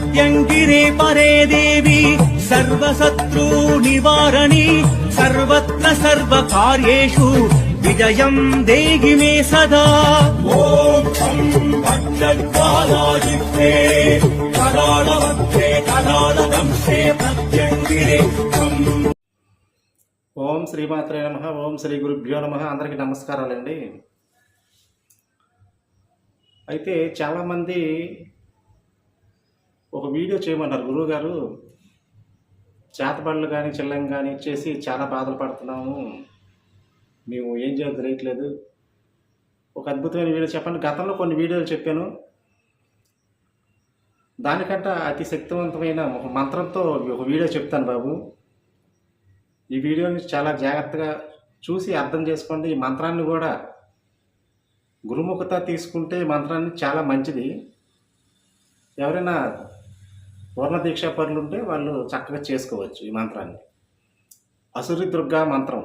ప్రత్యంగిరే పరే దేవి సర్వశత్రు నివారణి సర్వత్ర సర్వకార్యేషు విజయం దేహి మే సదా. ఓం ఛం భక్తజ్వాలాజిహ్వే కరాళవక్త్రే కరాళదంశే ప్రత్యంగిరే ఛం. ఓం శ్రీమాత్రే నమః. ఓం శ్రీ గురుభ్యో నమః. అందరికీ నమస్కారాలండి. అయితే చాలామంది ఒక వీడియో చేయమన్నారు, గురువుగారు చేతబడులు కానీ చిల్లం కానీ ఇచ్చేసి చాలా బాధలు పడుతున్నాము, మేము ఏం చేయాలో తెలియట్లేదు, ఒక అద్భుతమైన వీడియో చెప్పండి. గతంలో కొన్ని వీడియోలు చెప్పాను, దానికంటే అతి శక్తివంతమైన ఒక మంత్రంతో ఒక వీడియో చెప్తాను బాబు. ఈ వీడియోని చాలా జాగ్రత్తగా చూసి అర్థం చేసుకోండి. ఈ మంత్రాన్ని కూడా గురుముఖత తీసుకుంటే మంత్రాన్ని చాలా మంచిది. ఎవరైనా పూర్ణ దీక్షా పరులు ఉంటే వాళ్ళు చక్కగా చేసుకోవచ్చు ఈ మంత్రాన్ని. అసురి దుర్గా మంత్రం.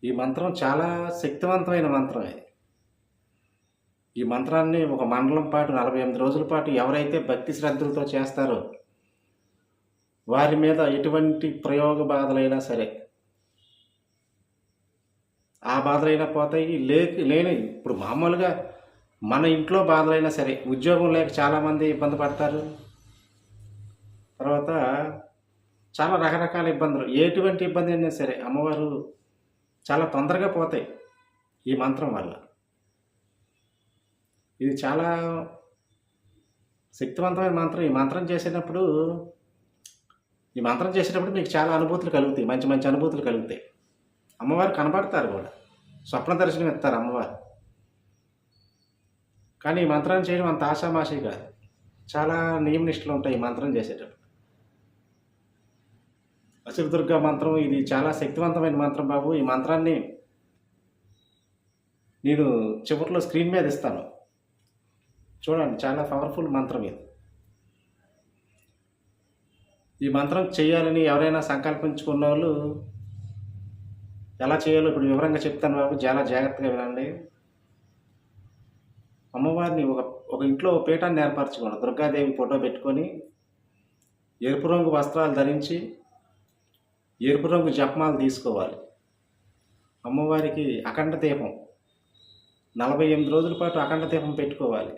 ఈ మంత్రం చాలా శక్తివంతమైన మంత్రం. ఈ మంత్రాన్ని ఒక మండలం పాటు 48 రోజుల పాటు ఎవరైతే భక్తి శ్రద్ధలతో చేస్తారో వారి మీద ఎటువంటి ప్రయోగ బాధలైనా సరే ఆ బాధలైనా పోతాయి. లేని ఇప్పుడు మామూలుగా మన ఇంట్లో బాధలైనా సరే, ఉద్యోగం లేక చాలామంది ఇబ్బంది పడతారు, తర్వాత చాలా రకరకాల ఇబ్బందులు, ఎటువంటి ఇబ్బంది అయినా సరే అమ్మవారు చాలా తొందరగా పోతాయి ఈ మంత్రం వల్ల. ఇది చాలా శక్తివంతమైన మంత్రం. ఈ మంత్రం చేసేటప్పుడు మీకు చాలా అనుభూతులు కలుగుతాయి, మంచి మంచి అనుభూతులు కలుగుతాయి. అమ్మవారు కనబడతారు కూడా, స్వప్న దర్శనం ఇస్తారు అమ్మవారు. కానీ ఈ మంత్రాన్ని చేయడం అంత ఆషామాషి కాదు, చాలా నియమనిష్టలు ఉంటాయి ఈ మంత్రం చేసేటప్పుడు. అసుర దుర్గా మంత్రం ఇది చాలా శక్తివంతమైన మంత్రం బాబు. ఈ మంత్రాన్ని నేను చివరిలో స్క్రీన్ మీద ఇస్తాను, చూడండి. చాలా పవర్ఫుల్ మంత్రం ఇది. ఈ మంత్రం చేయాలని ఎవరైనా సంకల్పించుకున్న వాళ్ళు ఎలా చేయాలో ఇప్పుడు వివరంగా చెప్తాను బాబు, చాలా జాగ్రత్తగా వినండి. అమ్మవారిని ఒక ఇంట్లో పీఠాన్ని ఏర్పరచుకోండి. దుర్గాదేవి ఫోటో పెట్టుకొని ఎరుపు రంగు వస్త్రాలు ధరించి ఎరుపు రంగు జపమాలు తీసుకోవాలి. అమ్మవారికి అఖండ దీపం 48 రోజుల పాటు అఖండ దీపం పెట్టుకోవాలి.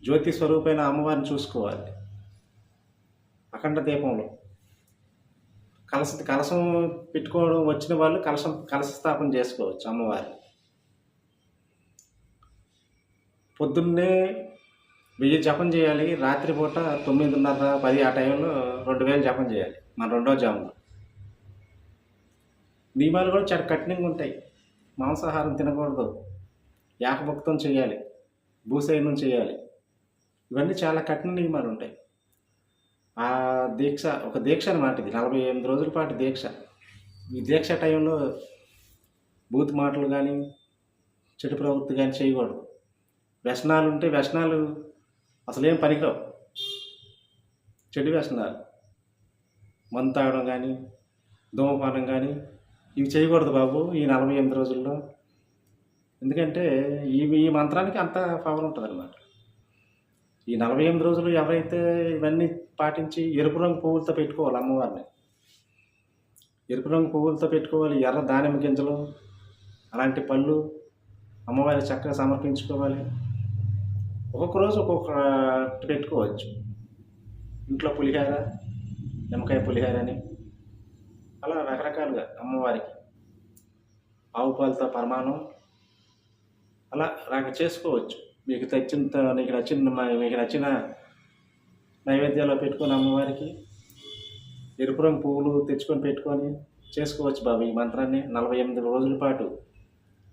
జ్యోతి స్వరూపమైన అమ్మవారిని చూసుకోవాలి. అఖండ దీపంలో కలశం పెట్టుకోవడం వచ్చిన వాళ్ళు కలశ స్థాపన చేసుకోవచ్చు అమ్మవారి. పొద్దున్నే 1000 జపం చేయాలి. రాత్రిపూట 9:30, 10 ఆ టైంలో 2000 జపం చేయాలి మన రెండో జాములో. నియమాలు కూడా చాలా కఠినంగా ఉంటాయి. మాంసాహారం తినకూడదు, ఏకభుక్తం చేయాలి, భూశయనం చేయాలి. ఇవన్నీ చాలా కఠిన నియమాలు ఉంటాయి. ఆ దీక్ష ఒక దీక్ష అన్నమాట. ఇది 48 రోజుల పాటు దీక్ష. ఈ దీక్ష టైంలో బూత్ మాటలు కానీ చెడు ప్రవృత్తి కానీ చేయకూడదు. వ్యసనాలు ఉంటే వ్యసనాలు అసలేం పనికిరావు. చెడు వ్యసనాలు, మందు తాగడం కానీ ధూమపానం కానీ ఇవి చేయకూడదు బాబు ఈ 48 రోజుల్లో. ఎందుకంటే ఈ మంత్రానికి అంత పవర్ ఉంటుంది అన్నమాట. ఈ 48 రోజులు ఎవరైతే ఇవన్నీ పాటించి ఎరుపు రంగు పువ్వులతో పెట్టుకోవాలి అమ్మవారిని. ఎరుపు రంగు పువ్వులతో పెట్టుకోవాలి. ఎర్ర దానిమ్మ గింజలు అలాంటి పళ్ళు అమ్మవారికి చక్కగా సమర్పించుకోవాలి. ఒక్కొక్క రోజు ఒక్కొక్కటి పెట్టుకోవచ్చు. ఇంట్లో పులిహార, నిమ్మకాయ పులిహార అని అలా రకరకాలుగా అమ్మవారికి ఆవు పాలతో పరమాణం అలా చేసుకోవచ్చు. మీకు నచ్చిన నైవేద్యాలు పెట్టుకొని అమ్మవారికి ఎరుపు రంగు పువ్వులు తెచ్చుకొని పెట్టుకొని చేసుకోవచ్చు బాబు ఈ మంత్రాన్ని 48 రోజుల పాటు.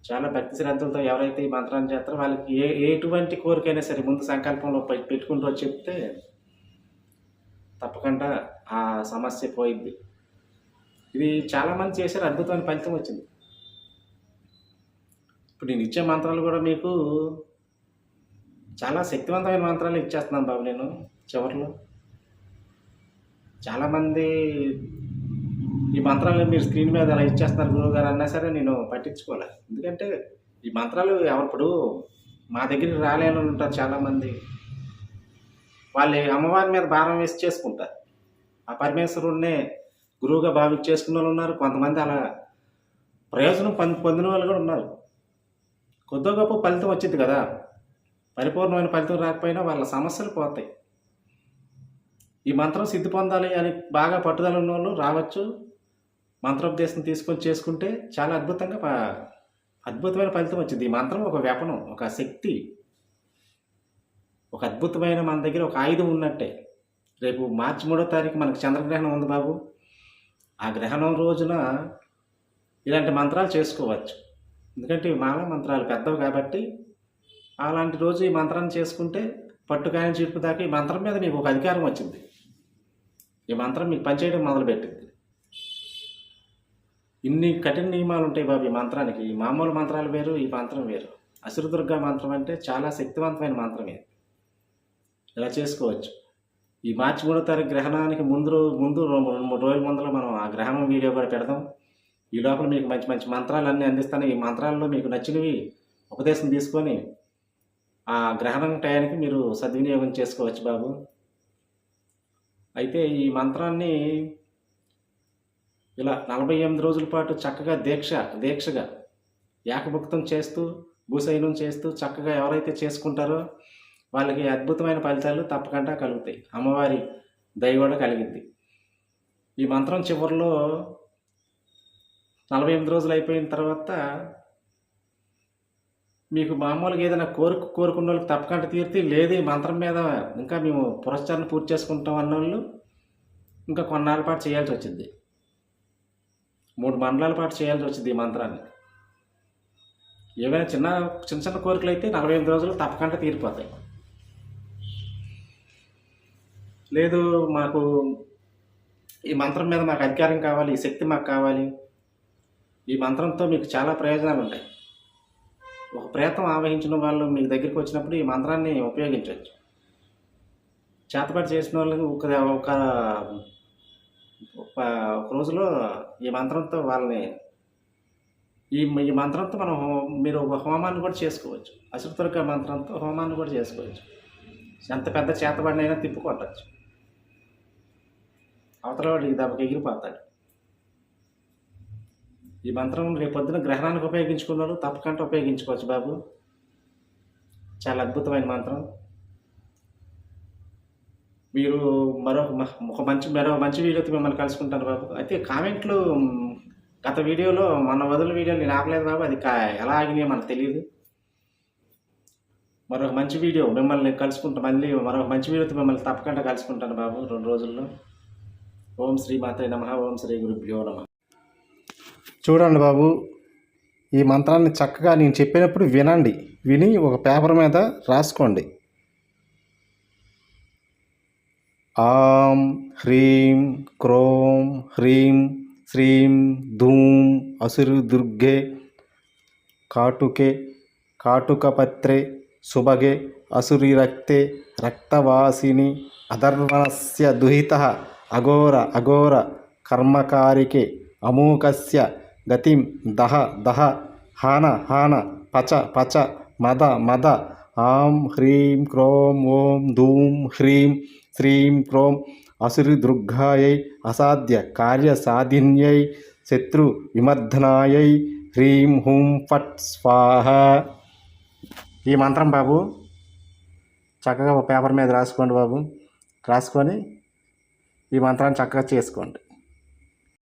చాలా భక్తి శ్రద్ధలతో ఎవరైతే ఈ మంత్రాన్ని చేస్తారో వాళ్ళకి ఎటువంటి కోరికైనా సరే ముందు సంకల్పంలో పెట్టుకుంటూ చెప్తే తప్పకుండా ఆ సమస్య పోయిద్ది. ఇది చాలామంది చేశారు, అద్భుతమైన ఫలితం వచ్చింది. ఇప్పుడు నేను ఇచ్చే మంత్రాలు కూడా మీకు చాలా శక్తివంతమైన మంత్రాలు ఇచ్చేస్తున్నాను బాబు నేను చివరిలో. చాలామంది ఈ మంత్రాలు మీరు స్క్రీన్ మీద అలా ఇచ్చేస్తున్నారు గురువుగారు అన్నా సరే నేను పట్టించుకోలే. ఎందుకంటే ఈ మంత్రాలు ఇప్పుడు మా దగ్గరికి రాలేని ఉంటారు చాలామంది. వాళ్ళు అమ్మవారి మీద భారం వేసి చేసుకుంటారు. ఆ పరమేశ్వరుడినే గురువుగా భావించి చేసుకున్న వాళ్ళు ఉన్నారు. కొంతమంది అలా ప్రయోజనం పొందిన వాళ్ళు కూడా ఉన్నారు. కొద్దో గొప్ప ఫలితం వచ్చింది కదా, పరిపూర్ణమైన ఫలితం రాకపోయినా వాళ్ళ సమస్యలు పోతాయి. ఈ మంత్రం సిద్ధి పొందాలి అని బాగా పట్టుదల ఉన్న వాళ్ళు రావచ్చు. మంత్రోపదేశం తీసుకొని చేసుకుంటే చాలా అద్భుతమైన ఫలితం వచ్చింది. ఈ మంత్రం ఒక వెపనం, ఒక శక్తి, ఒక అద్భుతమైన మన దగ్గర ఒక ఆయుధం ఉన్నట్టే. రేపు మార్చి 3వ తారీఖు మనకు చంద్రగ్రహణం ఉంది బాబు. ఆ గ్రహణం రోజున ఇలాంటి మంత్రాలు చేసుకోవచ్చు. ఎందుకంటే ఇవి మాల మంత్రాలు పెద్దవి కాబట్టి అలాంటి రోజు ఈ మంత్రాన్ని చేసుకుంటే పట్టుకాయని చిరుపు దాకా ఈ మంత్రం మీద మీకు ఒక అధికారం వచ్చింది. ఈ మంత్రం మీకు పనిచేయడం మొదలుపెట్టింది. ఇన్ని కఠిన నియమాలు ఉంటాయి బాబు ఈ మంత్రానికి. ఈ మామూలు మంత్రాలు వేరు, ఈ మంత్రం వేరు. అసురదుర్గా మంత్రం అంటే చాలా శక్తివంతమైన మంత్రం ఇది. ఇలా చేసుకోవచ్చు. ఈ మార్చి 3వ తారీఖు గ్రహణానికి ముందు 2-3 రోజుల ముందర మనం ఆ గ్రహణం వీడియో కూడా పెడదాం. ఈ లోపల మీకు మంచి మంచి మంత్రాలు అన్నీ అందిస్తాను. ఈ మంత్రాల్లో మీకు నచ్చినవి ఉపదేశం తీసుకొని ఆ గ్రహణం టయానికి మీరు సద్వినియోగం చేసుకోవచ్చు బాబు. అయితే ఈ మంత్రాన్ని ఇలా 48 రోజుల పాటు చక్కగా దీక్షగా ఏకభుక్తం చేస్తూ భూశయనం చేస్తూ చక్కగా ఎవరైతే చేసుకుంటారో వాళ్ళకి అద్భుతమైన ఫలితాలు తప్పకుండా కలుగుతాయి. అమ్మవారి దయ కూడా కలిగింది. ఈ మంత్రం చివరిలో 48 రోజులు అయిపోయిన తర్వాత మీకు మామూలుగా ఏదైనా కోరుకున్న వాళ్ళకి తప్పకుండా తీరితే, లేదు ఈ మంత్రం మీద ఇంకా మేము పురస్కారాన్ని పూర్తి చేసుకుంటాం అన్నోళ్ళు ఇంకా కొన్నాళ్ళ పాటు చేయాల్సి వచ్చింది. 3 మండలాల పాటు చేయాల్సి వచ్చింది ఈ మంత్రాన్ని. ఏవైనా చిన్న కోరికలు అయితే 48 రోజులు తప్పకుండా తీరిపోతాయి. లేదు మాకు ఈ మంత్రం మీద మాకు అధికారం కావాలి, ఈ శక్తి మాకు కావాలి, ఈ మంత్రంతో మీకు చాలా ప్రయోజనాలు ఉంటాయి. ఒక ప్రేతం ఆవహించిన వాళ్ళు మీ దగ్గరికి వచ్చినప్పుడు ఈ మంత్రాన్ని ఉపయోగించవచ్చు. చేతబడి చేసిన వాళ్ళకి ఒక రోజులో ఈ మంత్రంతో వాళ్ళని ఈ మంత్రంతో మీరు ఒక హోమాన్ని కూడా చేసుకోవచ్చు. అసురదుర్గా మంత్రంతో హోమాన్ని కూడా చేసుకోవచ్చు. ఎంత పెద్ద చేతబడినైనా తిప్పుకొట్టచ్చు. అవతల వాడు ఈ దెబ్బకి ఎగిరిపోతాడు. ఈ మంత్రం రేపొద్దున గ్రహణానికి ఉపయోగించుకున్నాడు, తప్పకుండా ఉపయోగించుకోవచ్చు బాబు. చాలా అద్భుతమైన మంత్రం. మీరు మరో మంచి వీడియోతో మిమ్మల్ని కలుసుకుంటాను బాబు. అయితే కామెంట్లు గత వీడియోలో మన వదిలిన వీడియో నేను ఆపలేదు బాబు. అది ఎలా ఆగినాయో మనకు తెలియదు. మరొక మంచి వీడియో మిమ్మల్ని కలుసుకుంటాను. మళ్ళీ మరొక మంచి వీడియోతో మిమ్మల్ని తప్పకుండా కలుసుకుంటాను బాబు 2 రోజుల్లో. ఓం శ్రీ మాత్రే నమః. ఓం శ్రీ గురుభ్యో నమః. చూడండి బాబు, ఈ మంత్రాన్ని చక్కగా నేను చెప్పినప్పుడు వినండి. విని ఒక పేపర్ మీద రాసుకోండి. ఆం హ్రీం క్రోం హ్రీం శ్రీం ధూం అసురదుర్గే కాటుకే కాటుకపత్రే సుభగే అసురిరక్తే రక్తవాసిని అధర్వణస్య దుహితః అఘోర కర్మకారికే అమూకస్య గతిం దహ హాన పచ మద ఆం హ్రీం క్రోం ఓం ధూం హ్రీం శ్రీం క్రోం అసురదుర్గాయై అసాధ్య కార్యసాధిన్యై శత్రు విమర్దనాయై హ్రీం హూం ఫట్ స్వాహ. ఈ మంత్రం బాబు చక్కగా ఒక పేపర్ మీద రాసుకోండి బాబు. రాసుకొని ఈ మంత్రాన్ని చక్కగా చేసుకోండి.